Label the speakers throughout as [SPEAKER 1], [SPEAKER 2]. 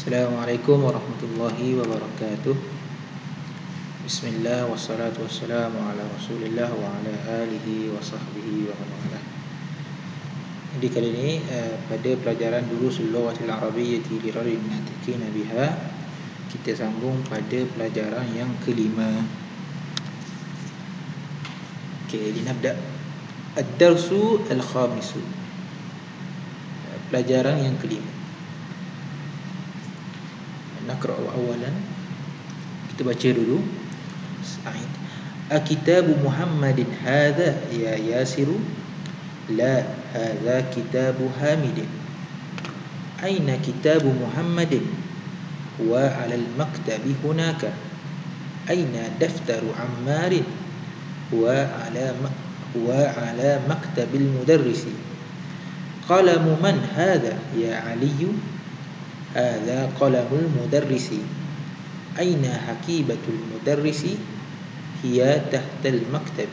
[SPEAKER 1] Assalamualaikum warahmatullahi wabarakatuh. Bismillah wassalatu wassalamu ala Rasulillah wa ala alihi wa sahbihi wa man. Jadi kali ini pada pelajaran Durusul Lughatil Arabiyyati li ghairil natiqina biha, kita sambung pada pelajaran yang kelima. Okey, dinabda ad-darsu al-khamisu. Pelajaran yang kelima. Naqra'u awalan. Kita baca dulu. Sa'id. Akitabu Muhammadin hadha ya Yasiru? La, hadha kitabu Hamidin. Aina kitabu Muhammadin? Wa 'ala al-maktabi hunaka. Aina daftaru Ammarin? Wa 'ala maktabil mudarrisi. Qalamu man hadha ya Aliyu? هذا قلم المدرس. أين حكيبة المدرس؟ هي تحت المكتب.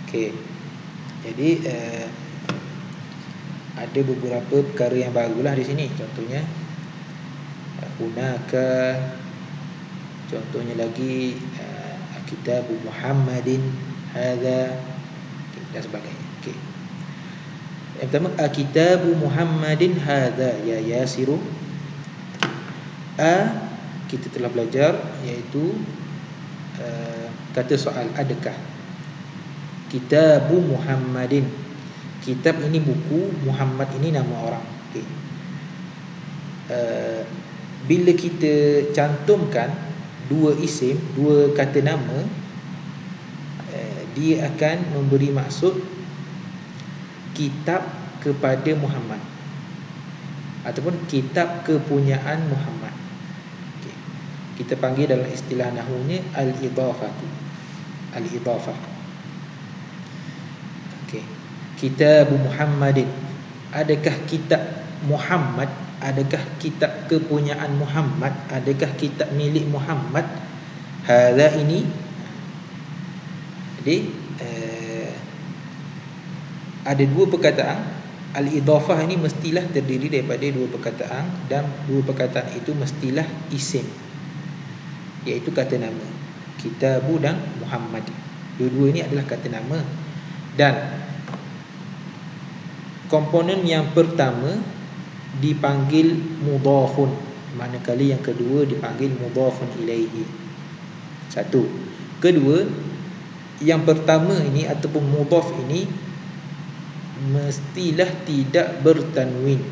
[SPEAKER 1] Okey. Jadi ada beberapa perkara yang barulah di sini. Contohnya hunaka. Contohnya lagi kitabu Muhammadin hadza dan sebagainya. Okey. Yang pertama, kitabu Muhammadin hadza ya Yasiru. Kita telah belajar, iaitu kata soal adakah. Kitabu Muhammadin, kitab ini buku, Muhammad ini nama orang. Okay. Bila kita cantumkan dua isim, dua kata nama, dia akan memberi maksud kitab kepada Muhammad ataupun kitab kepunyaan Muhammad. Okay. Kita panggil dalam istilah nahwunya al-idafatu. Al-idafah. Okey. Kitab Muhammadin, adakah kitab Muhammad? Adakah kitab kepunyaan Muhammad? Adakah kitab milik Muhammad? Hadza ini. Jadi ada dua perkataan. Al-idafah ini mestilah terdiri daripada dua perkataan, dan dua perkataan itu mestilah isim, iaitu kata nama. Kitabu dan Muhammad, dua-dua ini adalah kata nama. Dan komponen yang pertama dipanggil mudhafun, manakala yang kedua dipanggil mudhafun ilaihi. Satu. Kedua, yang pertama ini ataupun mudhaf ini mestilah tidak bertanwin.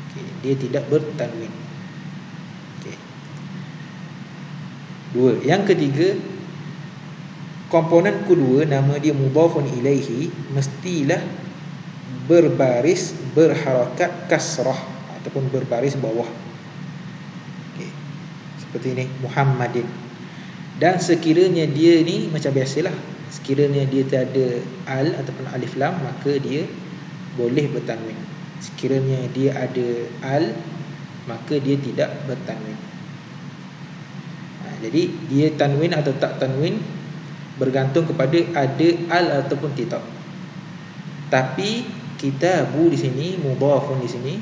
[SPEAKER 1] Okay, dia tidak bertanwin. Okay. Dua. Yang ketiga, komponen kedua, nama dia mudhafun ilaihi, mestilah berbaris berharakat kasrah ataupun berbaris bawah. Okay. Seperti ini, Muhammadin. Dan sekiranya dia ni macam biasalah, sekiranya dia tiada al ataupun alif lam, maka dia boleh bertanwin. Sekiranya dia ada al, maka dia tidak bertanwin. Jadi dia tanwin atau tak tanwin bergantung kepada ada al ataupun tidak. Tapi kitabu di sini, mudhafun di sini,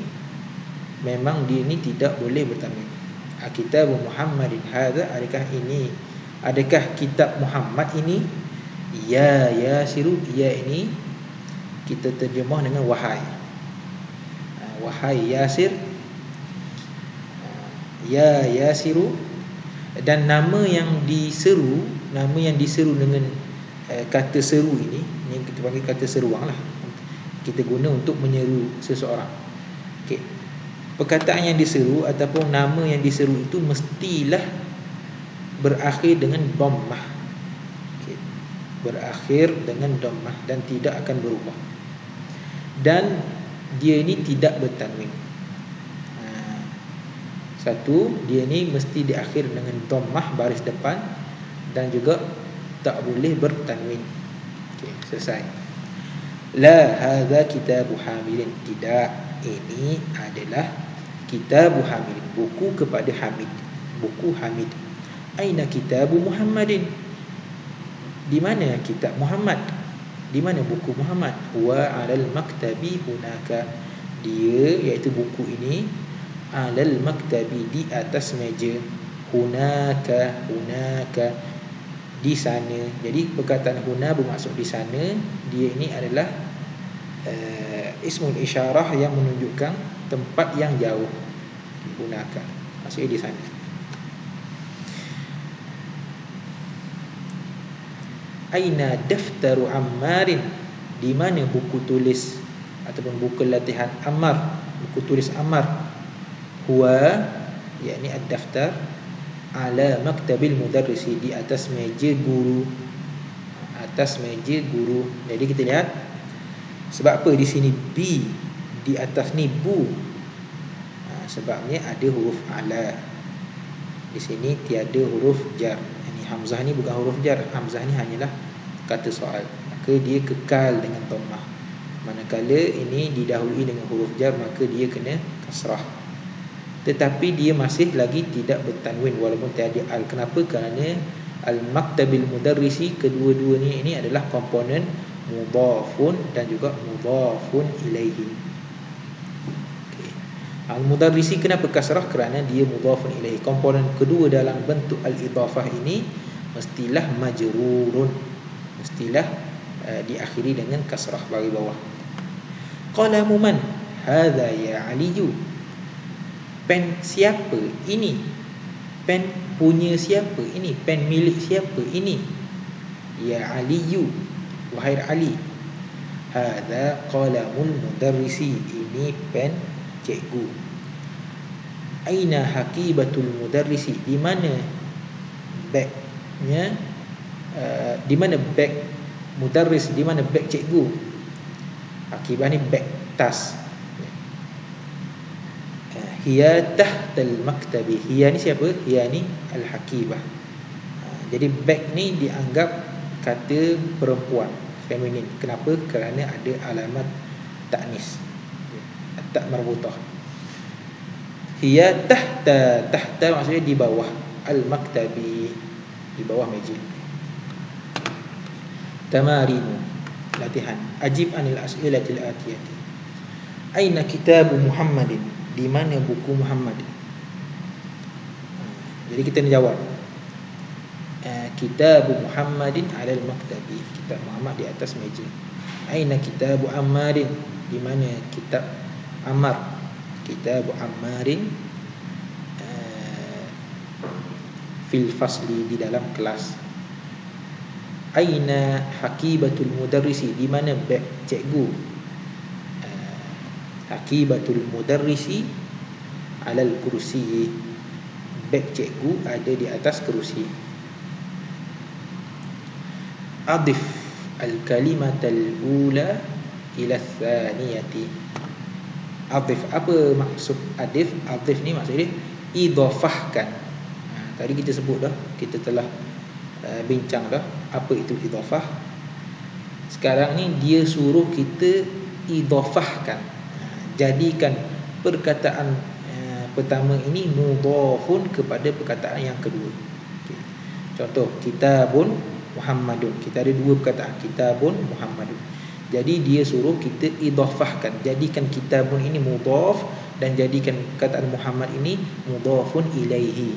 [SPEAKER 1] memang dia ni tidak boleh bertanwin. Kitabu Muhammadin hadza, adakah kitab Muhammad ini? Ya Yasiru, ya ini kita terjemah dengan wahai. Wahai Yasir. Ya Yasiru. Dan nama yang diseru, dengan kata seru ini kita panggil kata seruang lah. Kita guna untuk menyeru seseorang. Okey. Perkataan yang diseru ataupun nama yang diseru itu mestilah berakhir dengan dhammah. Berakhir dengan dhammah dan tidak akan berubah. Dan dia ni tidak bertanwin. Satu, dia ni mesti diakhir dengan dhammah baris depan, dan juga tak boleh bertanwin. Okey, selesai. La hadza kitabu Hamidin, tidak, ini adalah kitabu Hamidin, buku kepada Hamid, buku Hamid. Aina kitabu Muhammadin, di mana kitab Muhammad? Di mana buku Muhammad? Wa 'alal maktabi hunaka, dia iaitu buku ini alal maktabi, di atas meja. Hunaka, hunaka, di sana. Jadi perkataan huna bermaksud di sana. Dia ini adalah ismul isyarah yang menunjukkan tempat yang jauh. Hunaka, maksudnya di sana. Aina daftaru Ammarin, di mana buku tulis ataupun buku latihan Ammar, buku tulis Ammar. Huwa, yakni ad-daftar, ala maktabil mudarrisi, di atas meja guru. Atas meja guru. Jadi kita lihat sebab apa di sini bi, di atas ni bu. Sebabnya ada huruf ala. Di sini tiada huruf jar. Ini hamzah ni bukan huruf jar. Hamzah ni hanyalah kata soal. Maka dia kekal dengan dhammah. Manakala ini didahului dengan huruf jar, maka dia kena kasrah. Tetapi dia masih lagi tidak bertanwin walaupun tiada al. Kenapa? Kerana al-maktabil mudarrisi, kedua-duanya ini adalah komponen mudhafun dan juga mudhafun ilaihi. Al-mudarrisi kenapa kasrah? Kerana dia mudhafun ilaihi. Komponen kedua dalam bentuk al-idhafah ini mestilah majrurun, mestilah diakhiri dengan kasrah bagi bawah. Qalamu man hadza ya aliyu, pen siapa ini? Pen punya siapa ini? Pen milik siapa ini? Ya aliyu, wahai Ali. Hadza qalamul mudarrisi, ini pen cikgu. Aina haqibatul mudarrisi, di mana bagnya, di mana bag mudarris, di mana bag cikgu. Haqibah ni bag, tas. Hiya tahtal maktabi, hiya ni siapa? Hiya ni al-haqibah. Jadi bag ni dianggap kata perempuan, feminin. Kenapa? Kerana ada alamat ta'nis, tak marbutah. Hiya tahta, tahta maksudnya di bawah, al-maktabi, di bawah meja. Tamarinu, latihan. Ajib anil as'ilatil atiyati. Aina kitabu Muhammadin, di mana buku Muhammad? Jadi kita nak jawab. Kitabu Muhammadin alal maktabi, kitab Muhammad di atas meja. Aina kitabu Ammarin, di mana kitab Ammar? Kitabu Ammarin fil fasli, di dalam kelas. Aina haqibatul mudarrisi, di mana beg cikgu? Haqibatul mudarrisi alal kursi, beg cikgu ada di atas kerusi. Adif al-kalimatal ula ila tsaniyati. Adif, apa maksud adif? Adif ni maksudnya idhafahkan. Tadi kita sebut dah, kita telah bincang dah apa itu idhafah. Sekarang ni dia suruh kita idhafahkan, jadikan perkataan pertama ini mudhafun kepada perkataan yang kedua. Contoh, kitabun Muhammadun. Kita ada dua perkataan, kitabun Muhammadun. Jadi dia suruh kita idhafahkan, jadikan kitabun ini mudhaf dan jadikan perkataan Muhammad ini mudhafun ilaihi.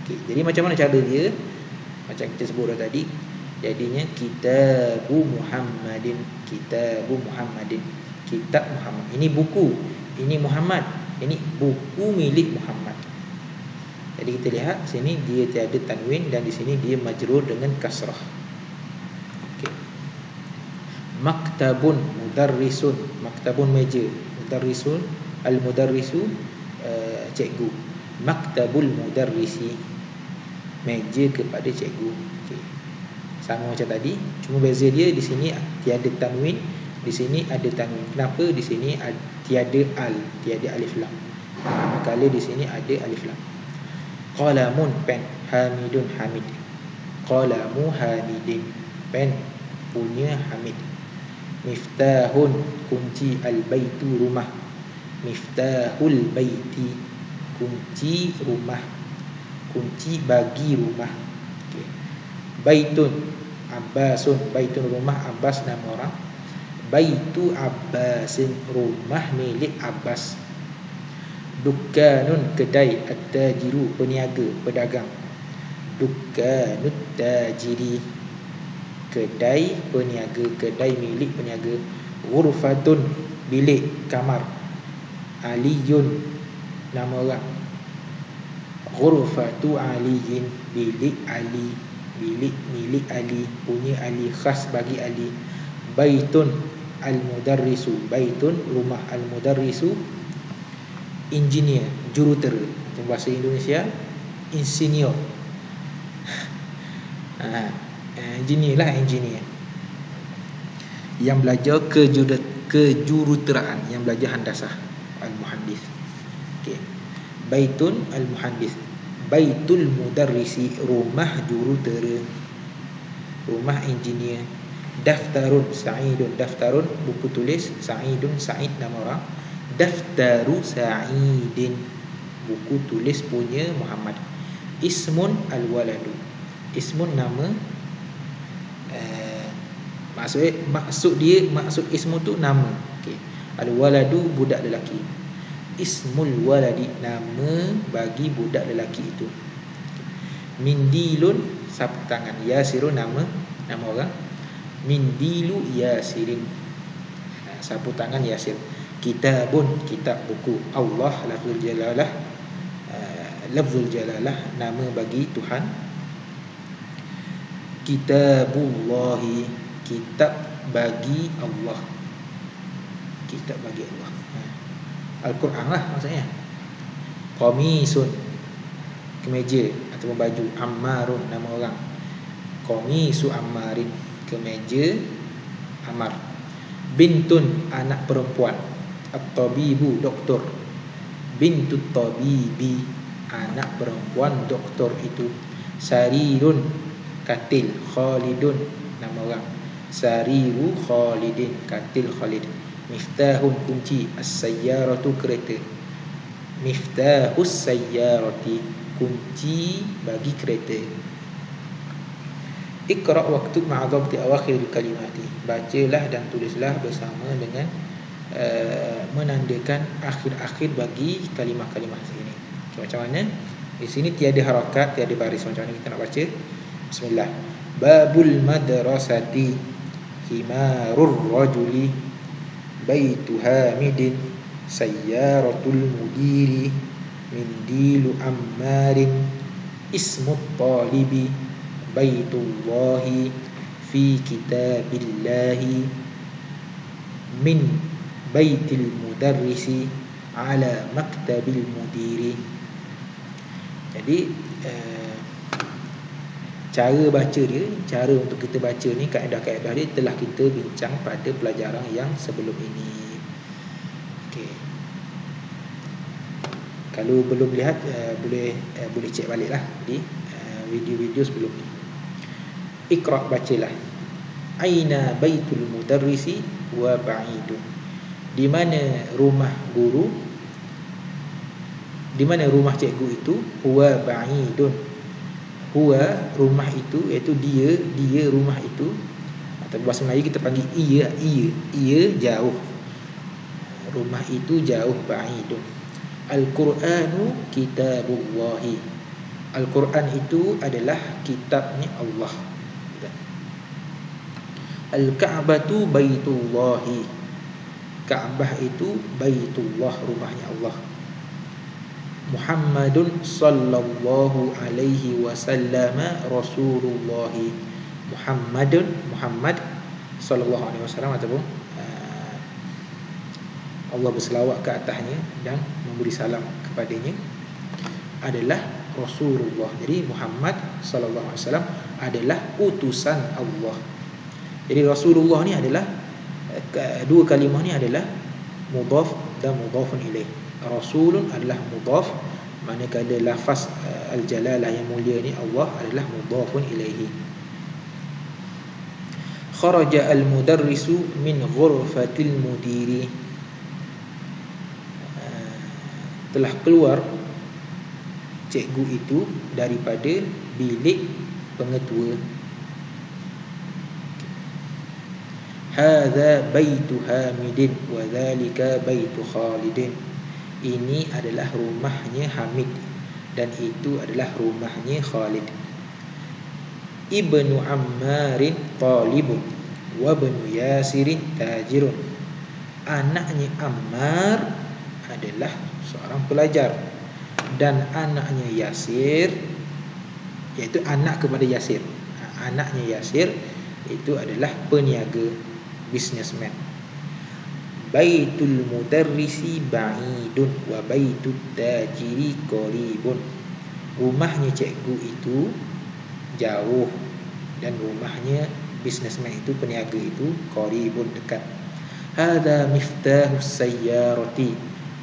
[SPEAKER 1] Jadi macam mana cara dia? Macam kita sebut dah tadi, jadinya kitabu Muhammadin, kitabu Muhammadin, kitab Muhammad. Ini buku, ini Muhammad, ini buku milik Muhammad. Jadi kita lihat sini dia tiada tanwin dan di sini dia majrur dengan kasrah. Okey. Maktabun mudarrisun, maktabun meja, mudarrisun al-mudarrisu cikgu. Maktabul mudarrisi, meja kepada cikgu. Okey. Sama macam tadi, cuma beza dia di sini tiada tanwin, di sini ada tanwin. Kenapa? Di sini tiada al, tiada alif lam. Manakala di sini ada alif lam. Qalamun, pen. Hamidun, Hamid. Qalamu Hamidin, pen punya Hamid. Miftahun, kunci. Al-baitu, rumah. Miftahul baiti, kunci rumah, kunci bagi rumah. Okay. Baitun, Abbasun, baitun rumah, Abbas nama orang. Baitu Abbasin, rumah milik Abbas. Dukkanun kedai, at-tajiru peniaga, pedagang. Dukkanut tajiri kedai peniaga, kedai milik peniaga. Ghurfatun bilik, kamar. Aliyun nama orang. Ghurfatu aliyin bilik Ali, bilik milik Ali, punya Ali, khas bagi Ali. Baitun al-mudarrisu, baitun rumah, al-mudarrisu engineer, jurutera. Bahasa Indonesia insinyur. Engineer lah, engineer yang belajar kejuruteraan, yang belajar handasah, al-muhandis. Okey. Baitun al-muhandis. Baitul mudarrisi, rumah jurutera, rumah engineer. Daftarun Sa'idun, daftarun buku tulis, Sa'idun Sa'id nama orang. Daftaru Sa'idin, buku tulis punya Muhammad. Ismun al-waladu, ismun nama. Maksud ismu tu nama. Okey. Al-waladu budak lelaki. Ismul waladi, nama bagi budak lelaki itu. Mindilun sapu tangan. Yasirun nama orang. Mindilu Yasirin, sapu tangan Yasir. Kitabun kitab, buku. Allah lafzul jalalah, lafzul jalalah nama bagi Tuhan. Kitabullahi, kitab bagi Allah, kitab bagi Allah. Al-Quran lah maksudnya. Qamisun kemeja ataupun baju. Ammarun nama orang. Qamisu Ammarin, kemeja Ammar. Bintun anak perempuan. At-tabibu doktor. Bintut tabibi, anak perempuan doktor itu. Sarirun katil. Khalidun nama orang. Sariru Khalidin, katil Khalid. Miftahun kunci. As-sayyaratu kereta. Miftahus sayyarati, kunci bagi kereta. Iqra' waktub ma'adhabti awakhir kalimati, bacalah dan tulislah bersama dengan menandakan akhir-akhir bagi kalimah-kalimah sini. Macam mana? Di sini tiada harakat, tiada baris. Macam mana kita nak baca? Bismillah. Babul madrasati himarur rajuli baitu hamidin sayyaratul mudiri mindilu ammarin ismut talibi baitullahi fi kitabillahi min baitil mudarrisi ala maktabil mudiri. Jadi cara baca dia, cara untuk kita baca ni, kaedah-kaedah dia telah kita bincang pada pelajaran yang sebelum ini. Okey. Kalau belum lihat boleh cek baliklah di video-video sebelum ni. Iqra', bacalah. Aina baitul mudarrisi wa ba'idun, di mana rumah guru, di mana rumah cikgu itu. Huwa ba'idun, huwa rumah itu, iaitu dia rumah itu. Atau bahasa Melayu kita panggil ia jauh, rumah itu jauh. Ba'idun. Al-Qur'anu kitabullahi, Al-Quran itu adalah kitabnya Allah. Al-Ka'batu baitullahi, Ka'bah itu baitullah, rumahnya Allah. Muhammadun sallallahu alaihi wasallam Rasulullah, Muhammad sallallahu alaihi wasallam, ataupun Allah berselawat ke atasnya dan memberi salam kepadanya, adalah Rasulullah. Jadi Muhammad sallallahu alaihi wasallam adalah utusan Allah. Jadi Rasulullah ni adalah, dua kalimah ni adalah mudhaf dan mudhafun ilaih. Rasulun adalah mudhaf, manakala lafaz al-jalalah yang mulia ni Allah adalah mudhafun ilaihi. Kharaja al-mudarrisu min ghurfatil mudiri, telah keluar cikgu itu daripada bilik pengetua. Hadza baitu Hamidin wa dzalika baitu Khalidin, ini adalah rumahnya Hamid dan itu adalah rumahnya Khalid. Ibnu Ammarin talibun wa ibnu Yasirin tajirun. Anaknya Ammar adalah seorang pelajar dan anaknya Yasir, iaitu anak kepada Yasir. Anaknya Yasir itu adalah peniaga, businessman. Baitul mudarrisi ba'idun wa baitut tajiri qaribun. Rumahnya cikgu itu jauh dan rumahnya businessman itu, peniaga itu, qaribun, dekat. Hadza miftahus sayyarati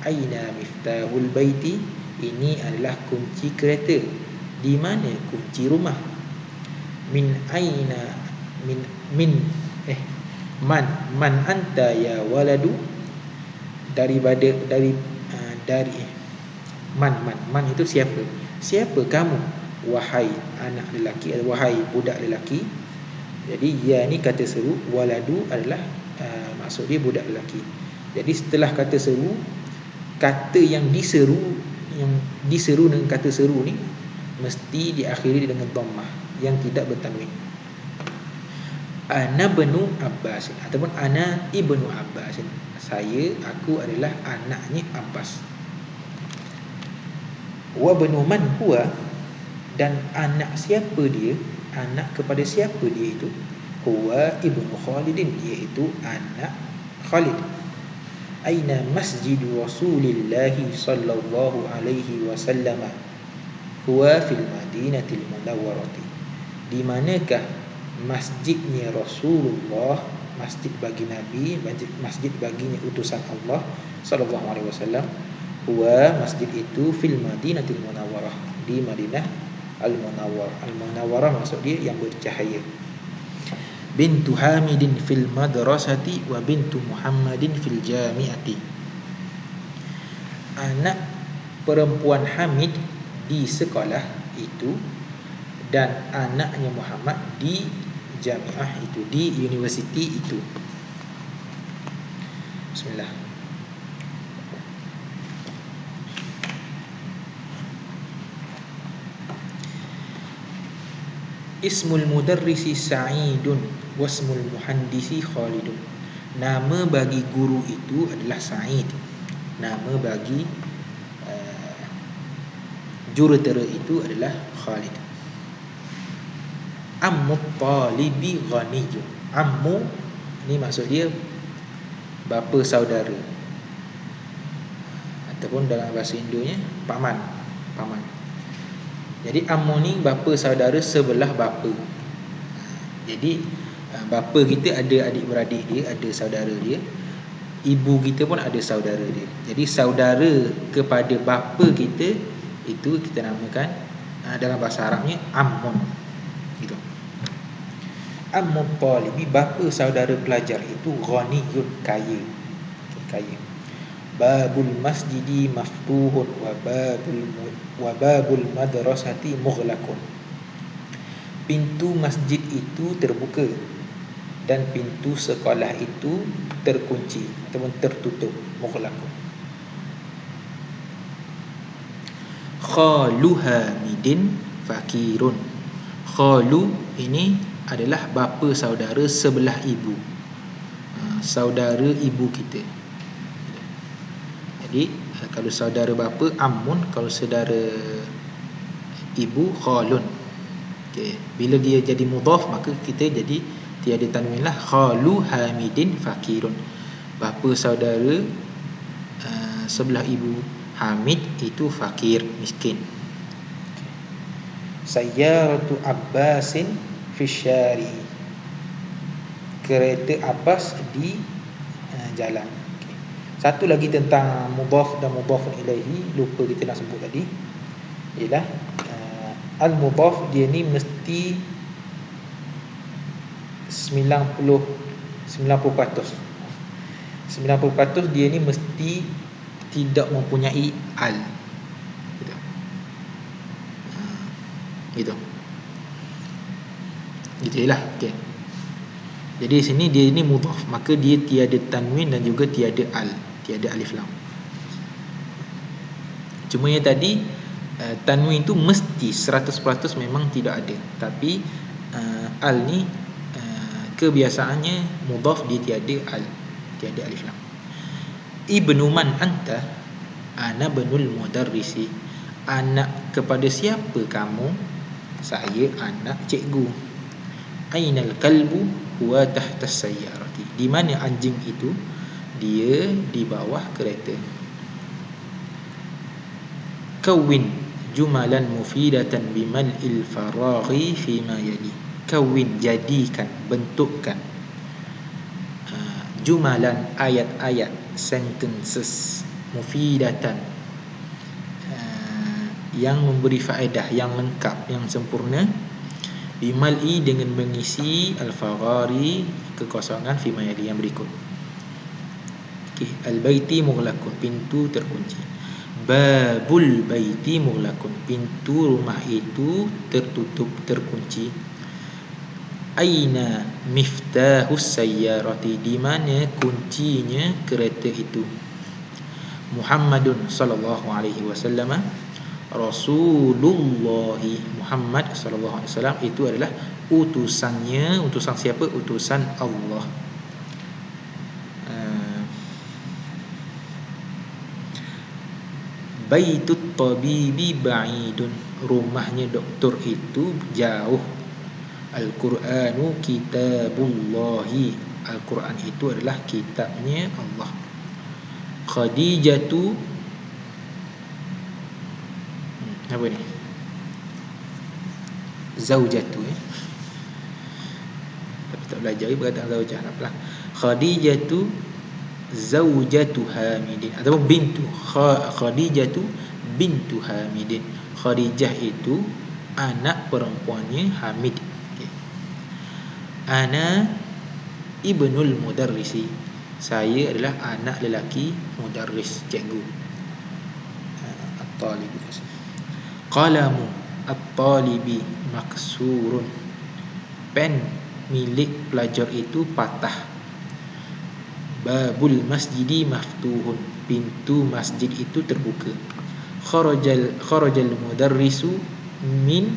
[SPEAKER 1] aina miftahul baiti. Ini adalah kunci kereta. Di mana kunci rumah? Min aina min man anta ya waladu. Dari man itu siapa kamu wahai anak lelaki, wahai budak lelaki. Jadi ya ni kata seru, waladu adalah maksud dia budak lelaki. Jadi setelah kata seru, kata yang diseru dengan kata seru ni mesti diakhiri dengan dhammah yang tidak bertanwin. Ana ibnu Abbas ataupun ana ibnu Abbas. Aku adalah anaknya Abbas. Wa ibnu man huwa, dan anak siapa dia? Anak kepada siapa dia itu? Huwa ibnu Khalidin, iaitu anak Khalid. Aina masjid Rasulillah sallallahu alaihi wasallam? Huwa fil Madinatil Munawwarah. Di manakah masjidnya Rasulullah, masjid bagi Nabi, masjid baginya utusan Allah sallallahu alaihi wasallam? Huwa, masjid itu, fil Madinatil Munawwarah, di Madinah Al-Munawwarah. Al-Munawwarah maksud dia yang bercahaya. Bintu Hamidin fil madrasati wa bintu Muhammadin fil jami'ati. Anak perempuan Hamid di sekolah itu dan anaknya Muhammad di jamiah itu, di universiti itu. Bismillah. Ismul mudarrisi Sa'idun wasmul muhandisi Khalidun. Nama bagi guru itu adalah Sa'id. Nama bagi jurutera itu adalah Khalid. Ammu talibi ghaniyun. Ammu ni maksud dia bapa saudara, ataupun dalam bahasa Indonya paman. Jadi ammu ni bapa saudara sebelah bapa. Jadi bapa kita ada adik-beradik dia, ada saudara dia. Ibu kita pun ada saudara dia. Jadi saudara kepada bapa kita itu kita namakan dalam bahasa Arabnya ammun. Gitu. Ammun talibi, bapa saudara pelajar itu ghaniyun, kaya. Babul masjidi maftuhun wa babul madrasati mughlaqun. Pintu masjid itu terbuka dan pintu sekolah itu terkunci ataupun tertutup, mughlaqun. Khalu Hamidin fakirun. Khalu ini adalah bapa saudara sebelah ibu, saudara ibu kita. Jadi kalau saudara bapa ammun, kalau saudara ibu khalun. Okey, bila dia jadi mudhaf maka kita jadi tiada tanwin lah. Khalu Hamidin fakirun. Bapa saudara sebelah ibu Hamid itu fakir, miskin. Sayyaratu Abbasin fi syari. Kereta Abbas di jalan. Satu lagi tentang mudhaf dan mudhafun ilaihi, lupa kita nak sebut tadi, ialah al-mudhaf dia ni mesti 90% dia ni mesti tidak mempunyai al. Gitu. Gitulah. Okey. Jadi sini dia ni mudhaf, maka dia tiada tanwin dan juga tiada al, tiada alif lam. Cuma yang tadi tanwin tu mesti 100% memang tidak ada. Tapi al ni kebiasaannya mudhaf dia tiada al, tiada alif lam. Ibnu man anta? Ana banul mudarrisi. Anak kepada siapa kamu? Saya anak cikgu. Ainal kalbu? Huwa tahta sayyarati. Di mana anjing itu? Dia di bawah kereta. Kawin jumalan mufidatan bimal'il faraghi fima yali. Kawin, jadikan, bentukkan, jumalan, ayat-ayat, sentences, mufidatan, yang memberi faedah, yang lengkap, yang sempurna, bimal'i, dengan mengisi al-faghari, kekosongan, fima yali, yang berikut. Okay. Al-baiti mughlaqun, pintu terkunci. Babul baiti mughlaqun, pintu rumah itu tertutup, terkunci. Aina miftahus sayyarati, di mana kuncinya kereta itu. Muhammadun sallallahu alaihi wasallam Rasulullah. Muhammad sallallahu alaihi wasallam itu adalah utusannya. Utusan siapa? Utusan Allah. Baitut tabibi ba'idun, rumahnya doktor itu jauh. Al-Qur'anu kitabullahi, Al-Quran itu adalah kitabnya Allah. Khadijatu, apa ni? Zaujatu, tapi tak belajar perkataan zaujah, tak apalah. Khadijatu zaujatu Hamidin, ataupun bintu. Khadijatu bintu Hamidin. Khadijah itu anak perempuannya Hamid. Okay. Ana ibnul mudarrisi, saya adalah anak lelaki mudarris, cikgu. At-talibi. Qalamu at-talibi maksurun, pen milik pelajar itu patah. Babul masjidi maftuhun, pintu masjid itu terbuka. Kharajal mudarrisu min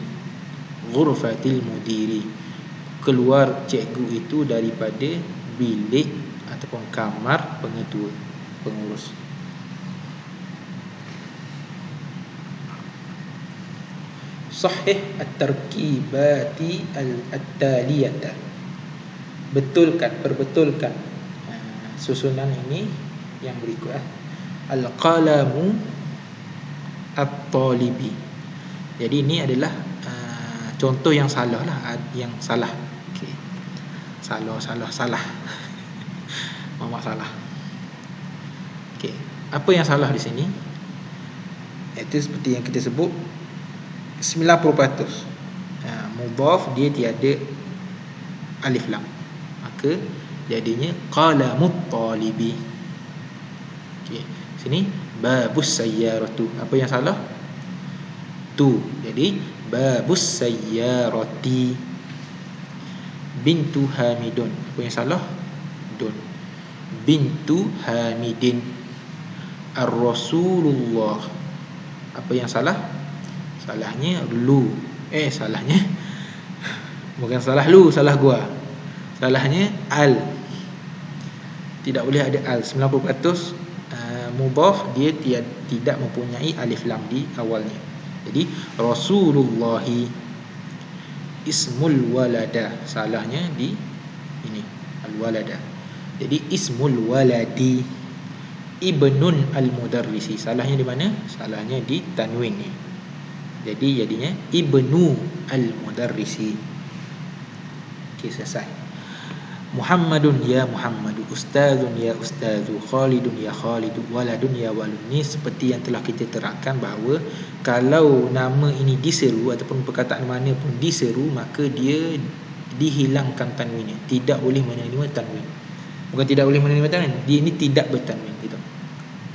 [SPEAKER 1] ghurfatil mudiri, keluar cikgu itu daripada bilik ataupun kamar pengetua, pengurus. Sahih at-tarkibati at-taliyata, betulkan, perbetulkan susunan ini yang berikut. Al-qalamu at-talibi. Jadi ini adalah contoh yang salah lah, yang salah. Okey. Salah. Mamak salah. Okey. Apa yang salah di sini? Itu seperti yang kita sebut 90%. Mudhaf dia tiada alif lam. Maka jadinya qalamut talibi. Okey. Sini babus sayyaratu. Apa yang salah? Tu. Jadi babus sayyarati. Bintu Hamidun. Apa yang salah? Dun. Bintu Hamidin. Ar-Rasulullah. Apa yang salah? Salahnya lu. Salahnya bukan salah lu, salah gua. Salahnya al. Tidak boleh ada al. 90% mudhaf dia tidak mempunyai alif lam di awalnya. Jadi Rasulullahi. Ismul walada, salahnya di ini al-walada. Jadi ismul waladi. Ibnun al-mudarrisi, salahnya di mana? Salahnya di tanwin ni. Jadi jadinya ibnu al-mudarrisi. Okey, selesai. Muhammadun ya Muhammadu, Ustazun ya Ustazu, Khalidun ya Khalidu, Waladun ya Walud. Ni seperti yang telah kita terangkan bahawa kalau nama ini diseru ataupun perkataan mana pun diseru, maka dia dihilangkan tanwinnya. Tidak boleh menerima tanwin. Bukan tidak boleh menerima tanwin, dia ini tidak bertanwin gitu.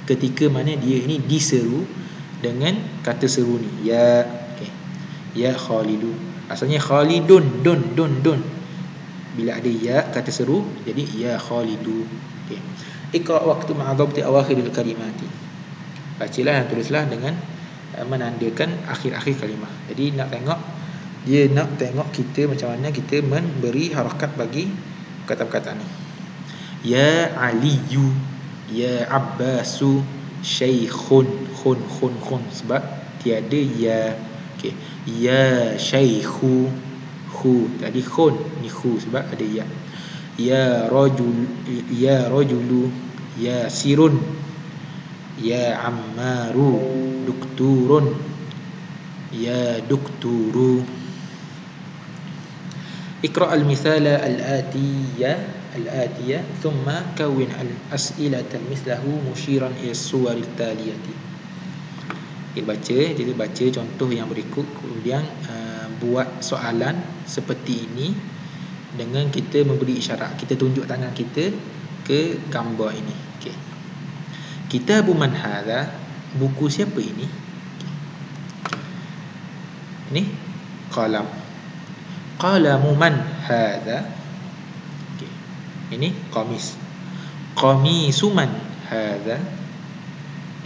[SPEAKER 1] Ketika mana dia ini diseru dengan kata seru ni, ya, okay, ya Khalidu. Asalnya Khalidun, dun. Bila ada ya kata seru, jadi ya Khalidu. Okay. Iqra' waktu ma'adhabti awakhiril kalimati. Bacalah dan tulislah dengan menandakan akhir-akhir kalimah. Jadi nak tengok kita macam mana kita memberi harakat bagi perkataan-perkataan ni. Ya Aliyu, ya Abbasu, Syekhun, khun sebab tiada ya. Okey. Ya Syekhu, khu tadi khun, ni khu sebab ada ya. Ya rajulu, ya sirun, ya ammaru, dokturun, ya dokturu. Iqra' al-mithala al-atiyah thumma kawin al-as'ilata mislahu musyiran ila as-suwar al-taliyati. Kita baca contoh yang berikut, kemudian buat soalan seperti ini dengan kita memberi isyarat. Kita tunjuk tangan kita ke gambar ini. Okey. Kitabu man hadha, buku siapa ini? Ini qalam. Qalamu man hadha. Okay. Ini qamis. Qamisu man hadha.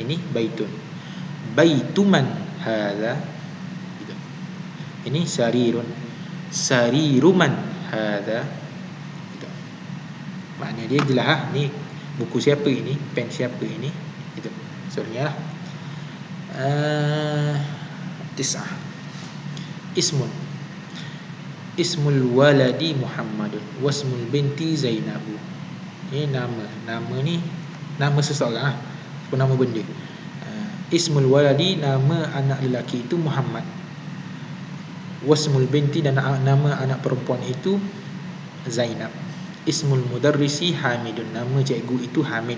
[SPEAKER 1] Ini baitun. Baitu man hadha. Ini sarirun. Sariru man hadha. Maknanya dia jelas ni buku siapa ini, pen siapa ini. Itu. Soalnya lah. Tis'ah. Ismul waladi Muhammadun, wasmul binti Zainabu. Ini nama ni nama seseorang lah, ataupun nama benda. Ismul waladi, nama anak lelaki itu Muhammad. Wasmul binti, dan nama anak perempuan itu Zainab. Ismul mudarrisi Hamidun, nama cikgu itu Hamid.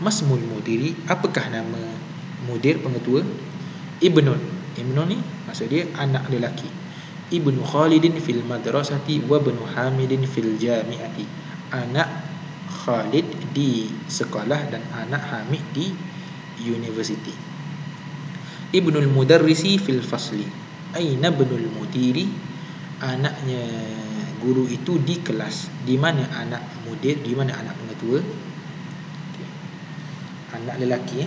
[SPEAKER 1] Masmul mudiri, apakah nama mudir, pengetua? Ibnun ni maksud dia anak lelaki. Ibnu Khalidin fil madrasati wa ibnu Hamidin fil jami'ati. Anak Khalid di sekolah dan anak Hamid di universiti. Ibnul mudarrisi fil fasli. Aina ibnul mudiri, anaknya guru itu di kelas. Di mana anak mudir, di mana anak pengetua? Anak lelaki.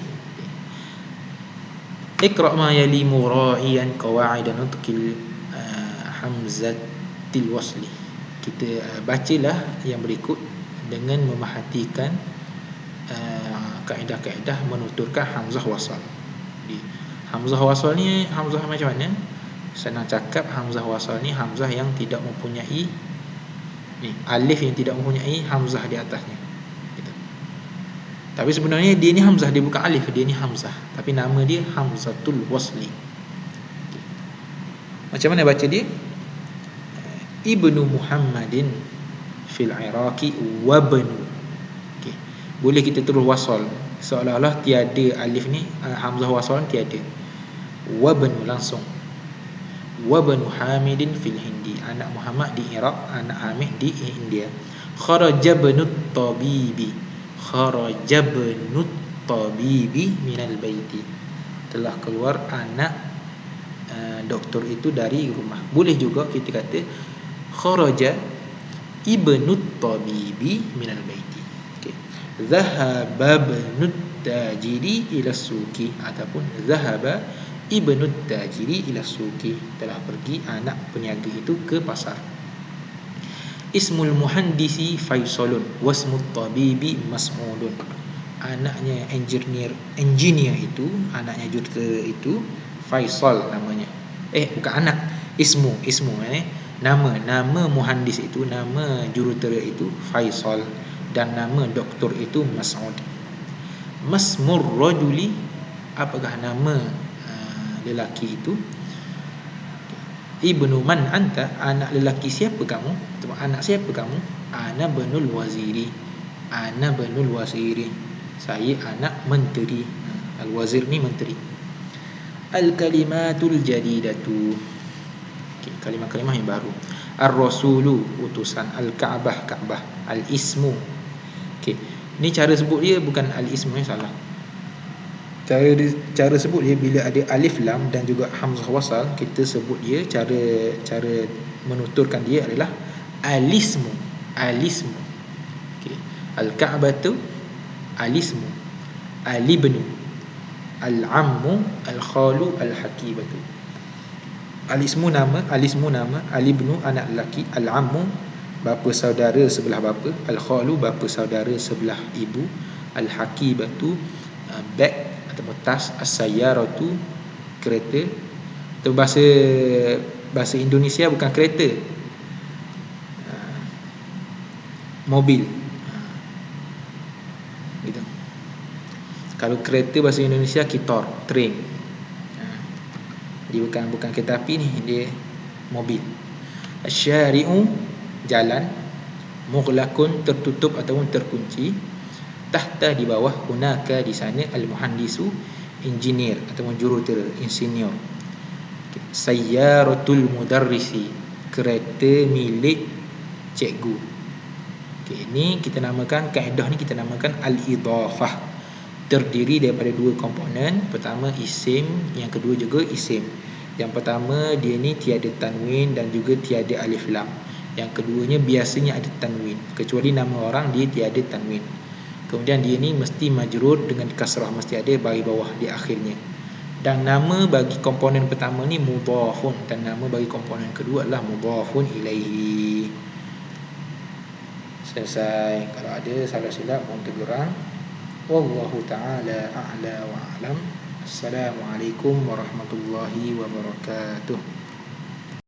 [SPEAKER 1] Iqra' ma yali mura'iyan qawaid nutqil hamzatil wasli. Kita bacalah yang berikut dengan memerhatikan kaedah-kaedah menuturkan hamzah wasal. Hamzah wasal ni hamzah macam mana? Senang cakap, hamzah wasal ni hamzah yang tidak mempunyai alif, yang tidak mempunyai hamzah di atasnya. Gitu. Tapi sebenarnya dia ni hamzah, dia bukan alif, dia ni hamzah, tapi nama dia hamzatul wasli. Macam mana baca dia? Ibnu Muhammadin fil Iraqi wabnu. Okay. Boleh kita terus wasal, seolah-olah tiada alif ni, hamzah wasal tiada. Wabnu langsung. Wabnu Hamidin fil Hindi, anak Muhammad di Iraq, anak Hamid di India. Kharaja ibnut tabibi, kharaja ibnut tabibi minal baiti, telah keluar anak doktor itu dari rumah. Boleh juga kita kata kharaja ibnut tabibi minal baiti. Okey. Zahaba ibnut tajiri ila suqi, ataupun zahaba ibnut tajiri ila suqi, telah pergi anak peniaga itu ke pasar. Ismul muhandisi Faisalun, wasmut tabibi Mas'udun. Anaknya engineer itu, anaknya jurutera itu Faisal namanya. Bukan anak, ismu nama muhandis itu, nama jurutera itu Faisal, dan nama doktor itu Mas'ud. Masmur rajuli, apakah nama lelaki itu? Ibnu man anta, anak lelaki siapa kamu, atau anak siapa kamu? Ana banul waziri, ana banul waziri, saya anak menteri. Al-wazir ni menteri. Al-kalimatul jadidatu, okay, kalimah-kalimah yang baru. Ar-rasulu, utusan. Al-ka'bah, Ka'bah. Al-ismu, okay. Ni cara sebut dia, bukan al-ismu yang salah. Cara sebut dia bila ada alif lam dan juga hamzah wasal, kita sebut dia, cara menuturkan dia adalah alismu. Okay. Al-ka'bah tu alismu. Alibnu, al-ammu, al-khalu, al-hakibatu. Al-ismu nama, al-ibnu anak lelaki, al-ammu bapa saudara sebelah bapa, al-khalu bapa saudara sebelah ibu, al-hakibatu beg atau tas, as-sayyaratu kereta. Itu bahasa Indonesia bukan kereta, mobil. Gitu. Kalau kereta bahasa Indonesia kitor, train. Dia bukan kereta api ni, dia mobil. Asyari'u jalan, mughlaqun tertutup ataupun terkunci, tahta di bawah, hunaka di sana, al-muhandisu engineer ataupun jurutera, insinyur. Sayyaratul mudarrisi kereta milik cikgu. Okey, ini kita namakan, kaedah ni kita namakan al-idhafah. Terdiri daripada dua komponen. Pertama isim, yang kedua juga isim. Yang pertama dia ni tiada tanwin dan juga tiada alif lam. Yang keduanya biasanya ada tanwin, kecuali nama orang dia tiada tanwin. Kemudian dia ni mesti majrur dengan kasrah, mesti ada bagi bawah di akhirnya. Dan nama bagi komponen pertama ni mudhafun, dan nama bagi komponen kedua adalah mudhafun ilaihi. Selesai. Kalau ada salah silap mohon teguran. Wallahu ta'ala a'la wa a'lam. Assalamualaikum warahmatullahi wabarakatuh.